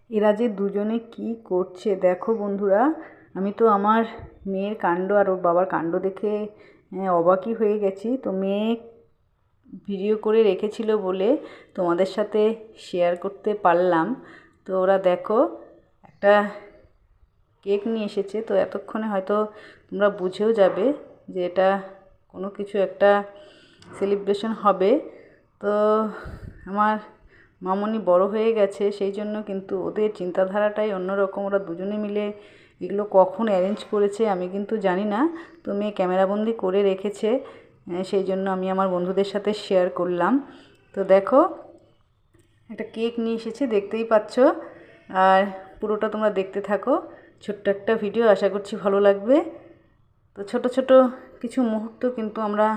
এরা যে দুজনে কি করছে দেখো বন্ধুরা। আমি তো আমার মেয়ের কাণ্ড আর ওর বাবার কাণ্ড দেখে অবাকই হয়ে গেছি। তো মেয়ে ভিডিও করে রেখেছিল বলে তোমাদের সাথে শেয়ার করতে পারলাম। তো ওরা দেখো একটা কেক নিয়ে এসেছে। তো এতক্ষণে হয়তো তোমরা বুঝেও যাবে যে এটা কোনো কিছু একটা সেলিব্রেশন হবে। তো আমার মামনি বড় হয়ে গেছে, সেই জন্য কিন্তু ওদের চিন্তাধারাটাই অন্যরকম। ওরা দুজনে মিলে এগুলো কখন অ্যারেঞ্জ করেছে আমি কিন্তু জানি না। তো মেয়ে ক্যামেরাবন্দি করে রেখেছে, সেই জন্য আমি আমার বন্ধুদের সাথে শেয়ার করলাম। তো দেখো একটা কেক নিয়ে এসেছে, দেখতেই পাচ্ছ। আর পুরোটা তোমরা দেখতে থাকো। ছোট্ট একটা ভিডিও, আশা করছি ভালো লাগবে। তো ছোট ছোট কিছু মুহূর্ত কিন্তু আমরা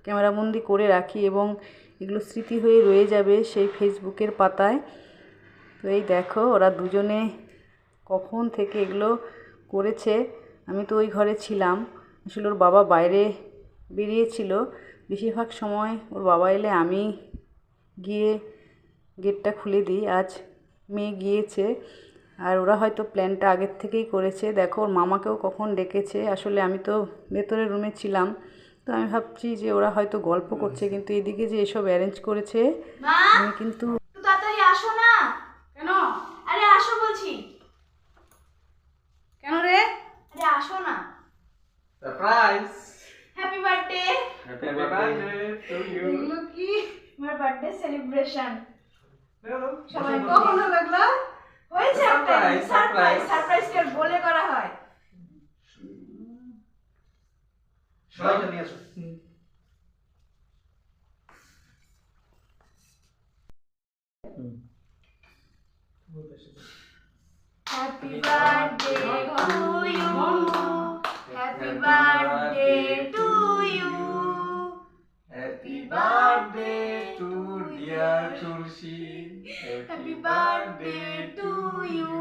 ক্যামেরাবন্দি করে রাখি এবং এগুলো স্মৃতি হয়ে রয়ে যাবে সেই ফেসবুকের পাতায়। তো এই দেখো ওরা দুজনে কখন থেকে এগুলো করেছে। আমি তো ওই ঘরে ছিলাম, আসলে ওর বাবা বাইরে বেরিয়েছিল। বেশিরভাগ সময় ওর বাবা এলে আমি গিয়ে গেটটা খুলে দিই। আজ মেয়ে গিয়েছে, আর ওরা হয়তো প্ল্যানটা আগের থেকেই করেছে। দেখো ওর মামাকেও কখন ডেকেছে। আসলে আমি তো ভেতরের রুমে ছিলাম, তো আমি ভাবছি যে ওরা হয়তো গল্প করছে, কিন্তু এদিকে যে এসব অ্যারেঞ্জ করেছে আমি কিন্তু। তাড়াতাড়ি আসো না। কেন? আরে আসো বলছি। কেন রে? আরে আসো না। Surprise. Happy birthday. Happy birthday to you. এগুলো কি? আমার বার্থডে সেলিব্রেশন। সবাই সবাই কখন লাগলো? হয়েছে একটা সারপ্রাইজ। সারপ্রাইজ কে বলে করা হয়? সবাই নিয়ে আসো। Happy birthday to you. Happy birthday to you. Happy birthday to dear Tulsi. Happy birthday to you.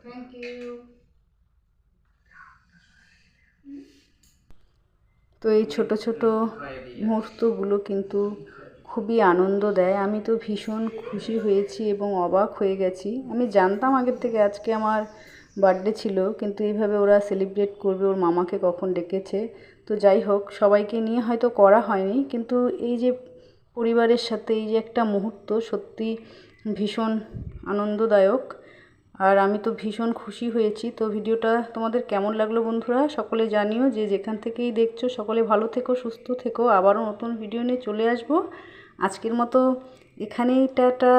Thank you. তো এই ছোট ছোট মুহূর্তগুলো কিন্তু খুবই আনন্দ দেয়। আমি তো ভীষণ খুশি হয়েছি এবং অবাক হয়ে গেছি। আমি জানতাম আগের থেকে আজকে আমার বার্থডে ছিল, কিন্তু এইভাবে ওরা সেলিব্রেট করবে, ওর মামাকে কখন ডেকেছে। তো যাই হোক, সবাইকে নিয়ে হয়তো করা হয়নি, কিন্তু এই যে পরিবারের সাথে এই যে একটা মুহূর্ত, সত্যি ভীষণ আনন্দদায়ক। আর আমি তো ভীষণ খুশি হয়েছি। তো ভিডিওটা তোমাদের কেমন লাগলো বন্ধুরা, সকলে জানিও। যে যেখান থেকেই দেখছো সকলে ভালো থেকো, সুস্থ থেকো। আবারও নতুন ভিডিও নিয়ে চলে আসবো। আজকের মতো এখানেই টাটা।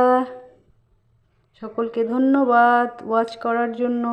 সকলকে ধন্যবাদ ওয়াচ করার জন্য।